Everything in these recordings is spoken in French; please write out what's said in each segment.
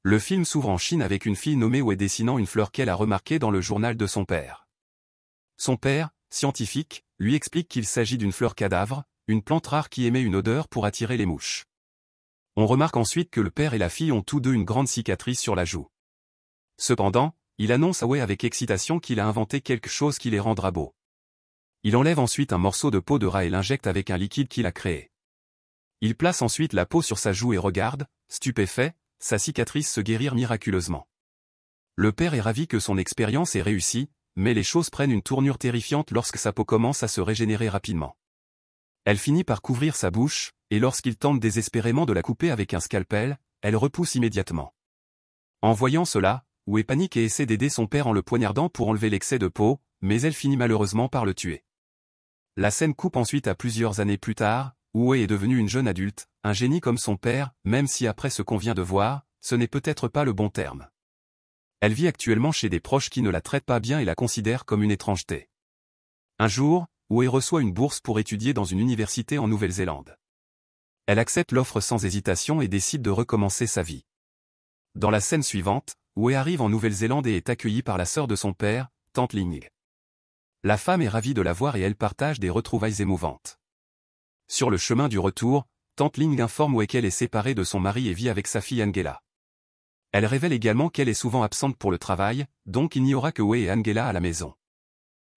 Le film s'ouvre en Chine avec une fille nommée Wei dessinant une fleur qu'elle a remarquée dans le journal de son père. Son père, scientifique, lui explique qu'il s'agit d'une fleur cadavre, une plante rare qui émet une odeur pour attirer les mouches. On remarque ensuite que le père et la fille ont tous deux une grande cicatrice sur la joue. Cependant, il annonce à Wei avec excitation qu'il a inventé quelque chose qui les rendra beaux. Il enlève ensuite un morceau de peau de rat et l'injecte avec un liquide qu'il a créé. Il place ensuite la peau sur sa joue et regarde, stupéfait, sa cicatrice se guérir miraculeusement. Le père est ravi que son expérience ait réussi, mais les choses prennent une tournure terrifiante lorsque sa peau commence à se régénérer rapidement. Elle finit par couvrir sa bouche, et lorsqu'il tente désespérément de la couper avec un scalpel, elle repousse immédiatement. En voyant cela, Wei panique et essaie d'aider son père en le poignardant pour enlever l'excès de peau, mais elle finit malheureusement par le tuer. La scène coupe ensuite à plusieurs années plus tard, où Wei est devenue une jeune adulte, un génie comme son père, même si après ce qu'on vient de voir, ce n'est peut-être pas le bon terme. Elle vit actuellement chez des proches qui ne la traitent pas bien et la considèrent comme une étrangeté. Un jour, Wei reçoit une bourse pour étudier dans une université en Nouvelle-Zélande. Elle accepte l'offre sans hésitation et décide de recommencer sa vie. Dans la scène suivante, Wei arrive en Nouvelle-Zélande et est accueillie par la sœur de son père, Tante Ling. La femme est ravie de la voir et elle partage des retrouvailles émouvantes. Sur le chemin du retour, Tante Ling informe Wei qu'elle est séparée de son mari et vit avec sa fille Angela. Elle révèle également qu'elle est souvent absente pour le travail, donc il n'y aura que Wei et Angela à la maison.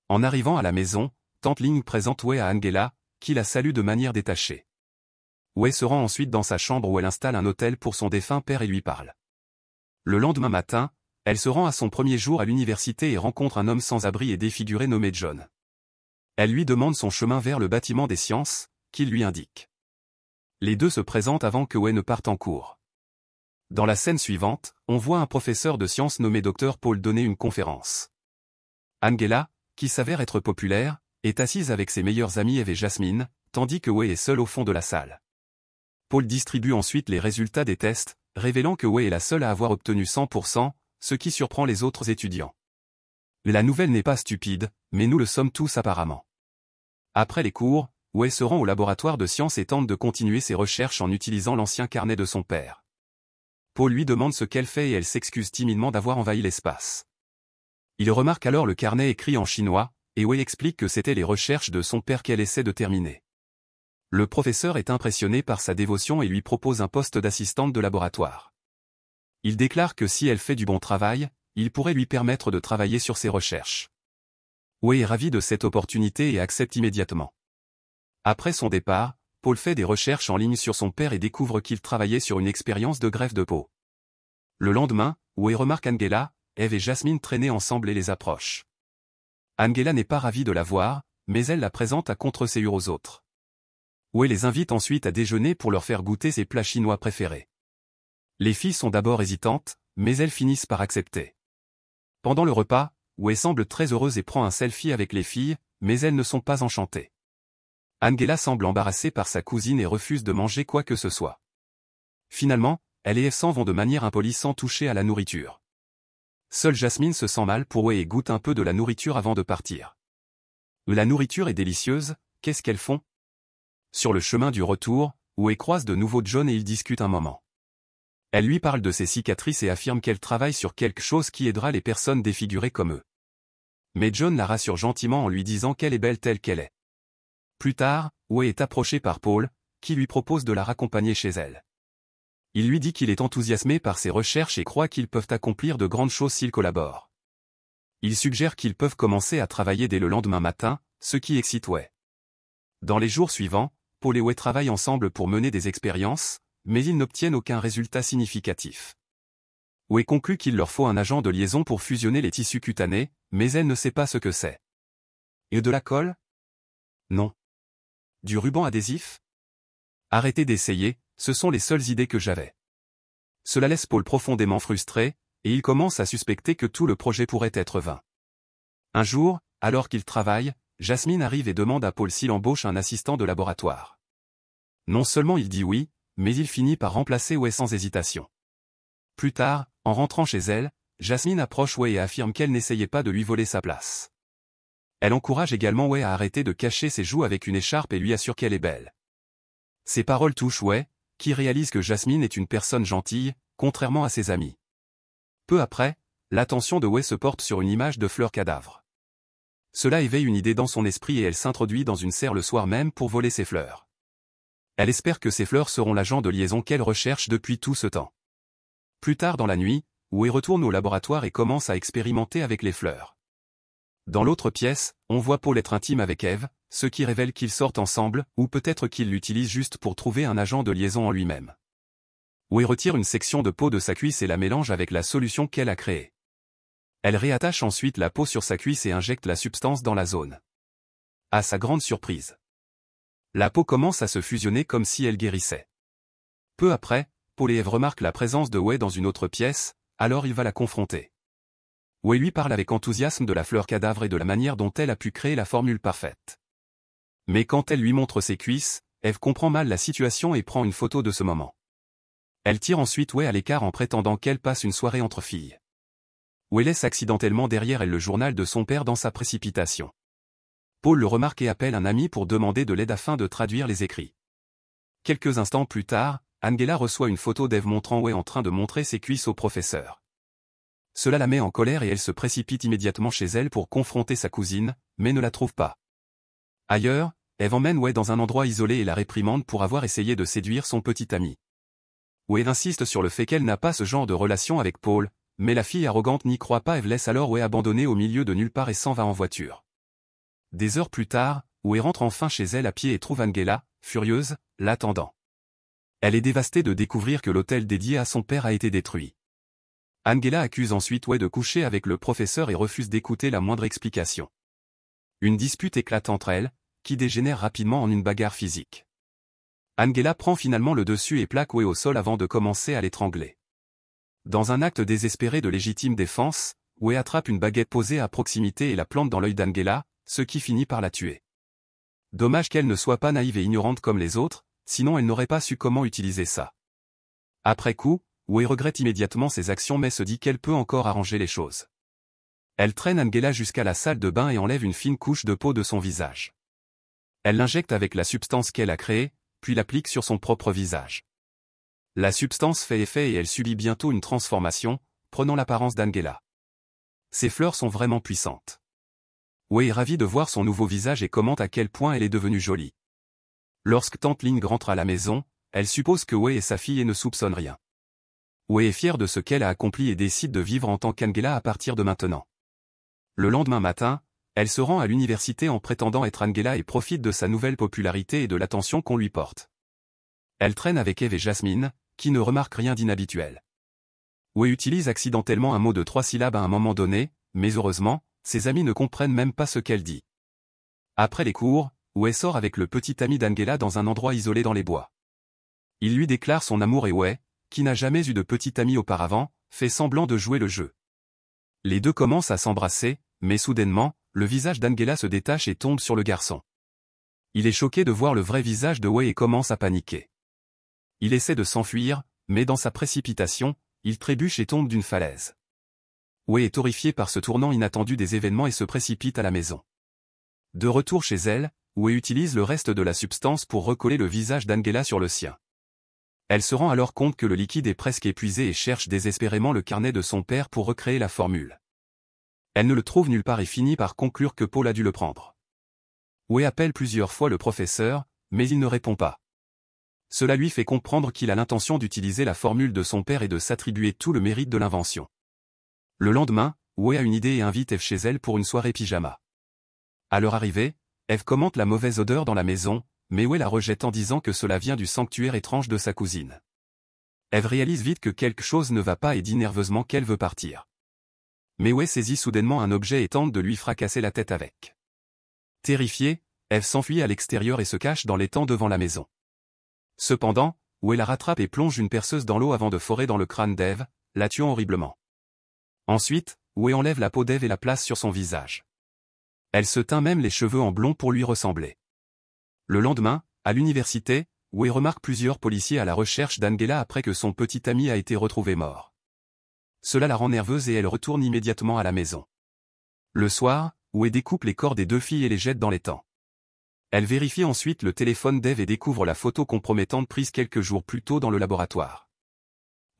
En arrivant à la maison, Tante Ling présente Wei à Angela, qui la salue de manière détachée. Wei se rend ensuite dans sa chambre où elle installe un autel pour son défunt père et lui parle. Le lendemain matin, elle se rend à son premier jour à l'université et rencontre un homme sans abri et défiguré nommé John. Elle lui demande son chemin vers le bâtiment des sciences, qu'il lui indique. Les deux se présentent avant que Wei ne parte en cours. Dans la scène suivante, on voit un professeur de sciences nommé Dr Paul donner une conférence. Angela, qui s'avère être populaire, est assise avec ses meilleures amies Eve et Jasmine, tandis que Wei est seule au fond de la salle. Paul distribue ensuite les résultats des tests, révélant que Wei est la seule à avoir obtenu 100%, ce qui surprend les autres étudiants. La nouvelle n'est pas stupide, mais nous le sommes tous apparemment. Après les cours, Wei se rend au laboratoire de sciences et tente de continuer ses recherches en utilisant l'ancien carnet de son père. Paul lui demande ce qu'elle fait et elle s'excuse timidement d'avoir envahi l'espace. Il remarque alors le carnet écrit en chinois, et Wei explique que c'était les recherches de son père qu'elle essaie de terminer. Le professeur est impressionné par sa dévotion et lui propose un poste d'assistante de laboratoire. Il déclare que si elle fait du bon travail, il pourrait lui permettre de travailler sur ses recherches. Wei est ravi de cette opportunité et accepte immédiatement. Après son départ, Paul fait des recherches en ligne sur son père et découvre qu'il travaillait sur une expérience de greffe de peau. Le lendemain, Wei remarque Angela, Eve et Jasmine traîner ensemble et les approche. Angela n'est pas ravie de la voir, mais elle la présente à contre-ségur aux autres. Wei les invite ensuite à déjeuner pour leur faire goûter ses plats chinois préférés. Les filles sont d'abord hésitantes, mais elles finissent par accepter. Pendant le repas, Wei semble très heureuse et prend un selfie avec les filles, mais elles ne sont pas enchantées. Angela semble embarrassée par sa cousine et refuse de manger quoi que ce soit. Finalement, elle et Eve s'en vont de manière impolie sans toucher à la nourriture. Seule Jasmine se sent mal pour Wei et goûte un peu de la nourriture avant de partir. La nourriture est délicieuse, qu'est-ce qu'elles font? Sur le chemin du retour, Wei croise de nouveau John et ils discutent un moment. Elle lui parle de ses cicatrices et affirme qu'elle travaille sur quelque chose qui aidera les personnes défigurées comme eux. Mais John la rassure gentiment en lui disant qu'elle est belle telle qu'elle est. Plus tard, Wei est approchée par Paul, qui lui propose de la raccompagner chez elle. Il lui dit qu'il est enthousiasmé par ses recherches et croit qu'ils peuvent accomplir de grandes choses s'ils collaborent. Il suggère qu'ils peuvent commencer à travailler dès le lendemain matin, ce qui excite Wei. Dans les jours suivants, Paul et Wei travaillent ensemble pour mener des expériences, mais ils n'obtiennent aucun résultat significatif. Wei conclut qu'il leur faut un agent de liaison pour fusionner les tissus cutanés, mais elle ne sait pas ce que c'est. Et de la colle? Non. Du ruban adhésif? Arrêtez d'essayer, ce sont les seules idées que j'avais. Cela laisse Paul profondément frustré, et il commence à suspecter que tout le projet pourrait être vain. Un jour, alors qu'il travaille, Jasmine arrive et demande à Paul s'il embauche un assistant de laboratoire. Non seulement il dit oui, mais il finit par remplacer Wei sans hésitation. Plus tard, en rentrant chez elle, Jasmine approche Wei et affirme qu'elle n'essayait pas de lui voler sa place. Elle encourage également Wei à arrêter de cacher ses joues avec une écharpe et lui assure qu'elle est belle. Ces paroles touchent Wei, qui réalise que Jasmine est une personne gentille, contrairement à ses amis. Peu après, l'attention de Wei se porte sur une image de fleurs cadavres. Cela éveille une idée dans son esprit et elle s'introduit dans une serre le soir même pour voler ses fleurs. Elle espère que ces fleurs seront l'agent de liaison qu'elle recherche depuis tout ce temps. Plus tard dans la nuit, Wei retourne au laboratoire et commence à expérimenter avec les fleurs. Dans l'autre pièce, on voit Paul être intime avec Eve, ce qui révèle qu'ils sortent ensemble, ou peut-être qu'il l'utilise juste pour trouver un agent de liaison en lui-même. Wei retire une section de peau de sa cuisse et la mélange avec la solution qu'elle a créée. Elle réattache ensuite la peau sur sa cuisse et injecte la substance dans la zone. À sa grande surprise, la peau commence à se fusionner comme si elle guérissait. Peu après, Paul et Eve remarquent la présence de Wei dans une autre pièce, alors il va la confronter. Wei lui parle avec enthousiasme de la fleur cadavre et de la manière dont elle a pu créer la formule parfaite. Mais quand elle lui montre ses cuisses, Eve comprend mal la situation et prend une photo de ce moment. Elle tire ensuite Wei à l'écart en prétendant qu'elle passe une soirée entre filles. Wei laisse accidentellement derrière elle le journal de son père dans sa précipitation. Paul le remarque et appelle un ami pour demander de l'aide afin de traduire les écrits. Quelques instants plus tard, Angela reçoit une photo d'Eve montrant Wei en train de montrer ses cuisses au professeur. Cela la met en colère et elle se précipite immédiatement chez elle pour confronter sa cousine, mais ne la trouve pas. Ailleurs, Eve emmène Wei dans un endroit isolé et la réprimande pour avoir essayé de séduire son petit ami. Wei insiste sur le fait qu'elle n'a pas ce genre de relation avec Paul, mais la fille arrogante n'y croit pas. Eve laisse alors Wei abandonné au milieu de nulle part et s'en va en voiture. Des heures plus tard, Wei rentre enfin chez elle à pied et trouve Angela, furieuse, l'attendant. Elle est dévastée de découvrir que l'hôtel dédié à son père a été détruit. Angela accuse ensuite Wei de coucher avec le professeur et refuse d'écouter la moindre explication. Une dispute éclate entre elles, qui dégénère rapidement en une bagarre physique. Angela prend finalement le dessus et plaque Wei au sol avant de commencer à l'étrangler. Dans un acte désespéré de légitime défense, Wei attrape une baguette posée à proximité et la plante dans l'œil d'Angela, ce qui finit par la tuer. Dommage qu'elle ne soit pas naïve et ignorante comme les autres, sinon elle n'aurait pas su comment utiliser ça. Après coup, Wei regrette immédiatement ses actions mais se dit qu'elle peut encore arranger les choses. Elle traîne Angela jusqu'à la salle de bain et enlève une fine couche de peau de son visage. Elle l'injecte avec la substance qu'elle a créée, puis l'applique sur son propre visage. La substance fait effet et elle subit bientôt une transformation, prenant l'apparence d'Angela. Ces fleurs sont vraiment puissantes. Wei est ravie de voir son nouveau visage et commente à quel point elle est devenue jolie. Lorsque tante Ling rentre à la maison, elle suppose que Wei est sa fille et ne soupçonne rien. Wei est fière de ce qu'elle a accompli et décide de vivre en tant qu'Angela à partir de maintenant. Le lendemain matin, elle se rend à l'université en prétendant être Angela et profite de sa nouvelle popularité et de l'attention qu'on lui porte. Elle traîne avec Eve et Jasmine, qui ne remarquent rien d'inhabituel. Wei utilise accidentellement un mot de 3 syllabes à un moment donné, mais heureusement, ses amis ne comprennent même pas ce qu'elle dit. Après les cours, Wei sort avec le petit ami d'Angela dans un endroit isolé dans les bois. Il lui déclare son amour et Wei, qui n'a jamais eu de petit ami auparavant, fait semblant de jouer le jeu. Les deux commencent à s'embrasser, mais soudainement, le visage d'Angela se détache et tombe sur le garçon. Il est choqué de voir le vrai visage de Wei et commence à paniquer. Il essaie de s'enfuir, mais dans sa précipitation, il trébuche et tombe d'une falaise. Wei est horrifiée par ce tournant inattendu des événements et se précipite à la maison. De retour chez elle, Wei utilise le reste de la substance pour recoller le visage d'Angela sur le sien. Elle se rend alors compte que le liquide est presque épuisé et cherche désespérément le carnet de son père pour recréer la formule. Elle ne le trouve nulle part et finit par conclure que Paul a dû le prendre. Wei appelle plusieurs fois le professeur, mais il ne répond pas. Cela lui fait comprendre qu'il a l'intention d'utiliser la formule de son père et de s'attribuer tout le mérite de l'invention. Le lendemain, Wei a une idée et invite Eve chez elle pour une soirée pyjama. À leur arrivée, Eve commente la mauvaise odeur dans la maison, mais Wei la rejette en disant que cela vient du sanctuaire étrange de sa cousine. Eve réalise vite que quelque chose ne va pas et dit nerveusement qu'elle veut partir. Mais Wei saisit soudainement un objet et tente de lui fracasser la tête avec. Terrifiée, Eve s'enfuit à l'extérieur et se cache dans l'étang devant la maison. Cependant, Wei la rattrape et plonge une perceuse dans l'eau avant de forer dans le crâne d'Eve, la tuant horriblement. Ensuite, Wei enlève la peau d'Eve et la place sur son visage. Elle se teint même les cheveux en blond pour lui ressembler. Le lendemain, à l'université, Wei remarque plusieurs policiers à la recherche d'Angela après que son petit ami a été retrouvé mort. Cela la rend nerveuse et elle retourne immédiatement à la maison. Le soir, Wei découpe les corps des deux filles et les jette dans l'étang. Elle vérifie ensuite le téléphone d'Eve et découvre la photo compromettante prise quelques jours plus tôt dans le laboratoire.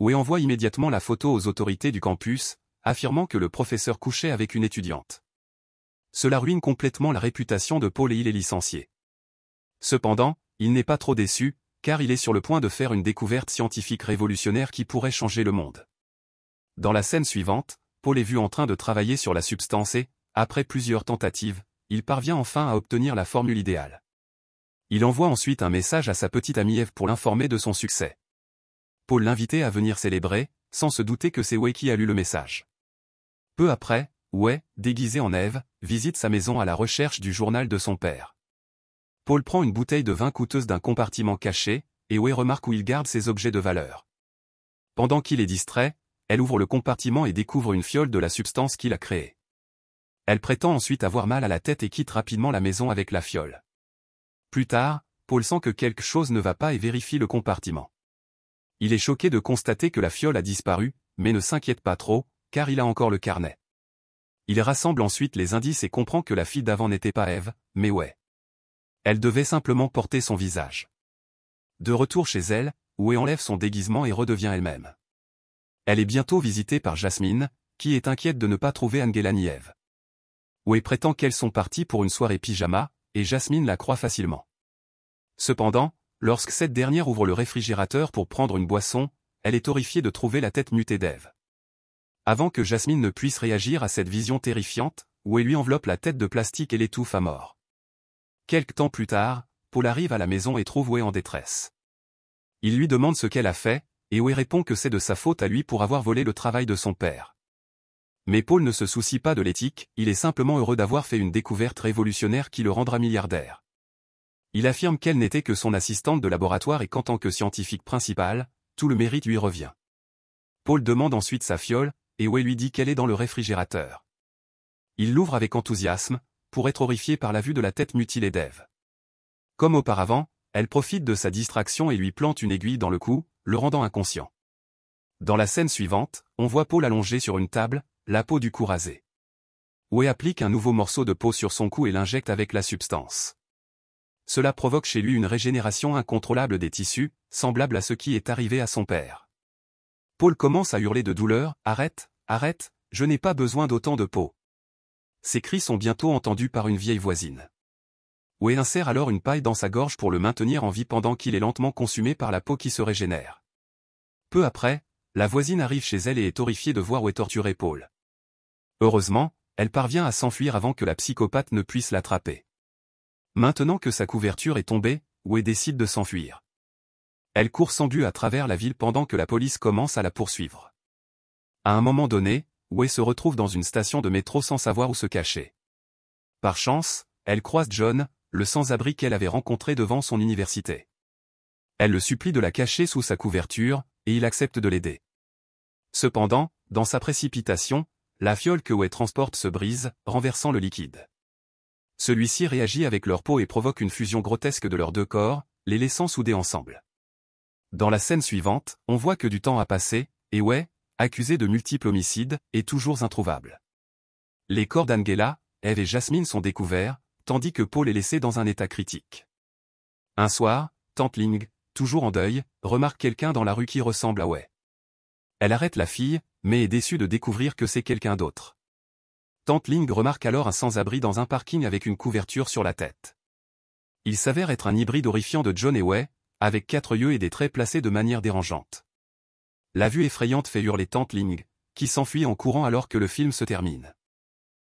Wei envoie immédiatement la photo aux autorités du campus, affirmant que le professeur couchait avec une étudiante. Cela ruine complètement la réputation de Paul et il est licencié. Cependant, il n'est pas trop déçu, car il est sur le point de faire une découverte scientifique révolutionnaire qui pourrait changer le monde. Dans la scène suivante, Paul est vu en train de travailler sur la substance et, après plusieurs tentatives, il parvient enfin à obtenir la formule idéale. Il envoie ensuite un message à sa petite amie Eve pour l'informer de son succès. Paul l'invitait à venir célébrer, sans se douter que c'est Wei qui a lu le message. Peu après, Wei, déguisé en Eve, visite sa maison à la recherche du journal de son père. Paul prend une bouteille de vin coûteuse d'un compartiment caché, et Wei remarque où il garde ses objets de valeur. Pendant qu'il est distrait, elle ouvre le compartiment et découvre une fiole de la substance qu'il a créée. Elle prétend ensuite avoir mal à la tête et quitte rapidement la maison avec la fiole. Plus tard, Paul sent que quelque chose ne va pas et vérifie le compartiment. Il est choqué de constater que la fiole a disparu, mais ne s'inquiète pas trop, car il a encore le carnet. Il rassemble ensuite les indices et comprend que la fille d'avant n'était pas Eve, mais Wei. Elle devait simplement porter son visage. De retour chez elle, Wei enlève son déguisement et redevient elle-même. Elle est bientôt visitée par Jasmine, qui est inquiète de ne pas trouver Angela ni Eve. Wei prétend qu'elles sont parties pour une soirée pyjama, et Jasmine la croit facilement. Cependant, lorsque cette dernière ouvre le réfrigérateur pour prendre une boisson, elle est horrifiée de trouver la tête mutée d'Eve. Avant que Jasmine ne puisse réagir à cette vision terrifiante, Wei lui enveloppe la tête de plastique et l'étouffe à mort. Quelque temps plus tard, Paul arrive à la maison et trouve Wei en détresse. Il lui demande ce qu'elle a fait, et Wei répond que c'est de sa faute à lui pour avoir volé le travail de son père. Mais Paul ne se soucie pas de l'éthique, il est simplement heureux d'avoir fait une découverte révolutionnaire qui le rendra milliardaire. Il affirme qu'elle n'était que son assistante de laboratoire et qu'en tant que scientifique principal, tout le mérite lui revient. Paul demande ensuite sa fiole, et Wei lui dit qu'elle est dans le réfrigérateur. Il l'ouvre avec enthousiasme, pour être horrifié par la vue de la tête mutilée d'Eve. Comme auparavant, elle profite de sa distraction et lui plante une aiguille dans le cou, le rendant inconscient. Dans la scène suivante, on voit Paul allongé sur une table, la peau du cou rasée. Wei applique un nouveau morceau de peau sur son cou et l'injecte avec la substance. Cela provoque chez lui une régénération incontrôlable des tissus, semblable à ce qui est arrivé à son père. Paul commence à hurler de douleur, « Arrête, arrête, je n'ai pas besoin d'autant de peau !» Ces cris sont bientôt entendus par une vieille voisine. Wei insère alors une paille dans sa gorge pour le maintenir en vie pendant qu'il est lentement consumé par la peau qui se régénère. Peu après, la voisine arrive chez elle et est horrifiée de voir Wei torturer Paul. Heureusement, elle parvient à s'enfuir avant que la psychopathe ne puisse l'attraper. Maintenant que sa couverture est tombée, Wei décide de s'enfuir. Elle court sans but à travers la ville pendant que la police commence à la poursuivre. À un moment donné, Wei se retrouve dans une station de métro sans savoir où se cacher. Par chance, elle croise John, le sans-abri qu'elle avait rencontré devant son université. Elle le supplie de la cacher sous sa couverture, et il accepte de l'aider. Cependant, dans sa précipitation, la fiole que Wei transporte se brise, renversant le liquide. Celui-ci réagit avec leur peau et provoque une fusion grotesque de leurs deux corps, les laissant soudés ensemble. Dans la scène suivante, on voit que du temps a passé, et Wei, accusé de multiples homicides, est toujours introuvable. Les corps d'Angela, Eve et Jasmine sont découverts, tandis que Paul est laissé dans un état critique. Un soir, Tante Ling, toujours en deuil, remarque quelqu'un dans la rue qui ressemble à Wei. Elle arrête la fille, mais est déçue de découvrir que c'est quelqu'un d'autre. Tante Ling remarque alors un sans-abri dans un parking avec une couverture sur la tête. Il s'avère être un hybride horrifiant de John et Wei, avec 4 yeux et des traits placés de manière dérangeante. La vue effrayante fait hurler Tante Ling, qui s'enfuit en courant alors que le film se termine.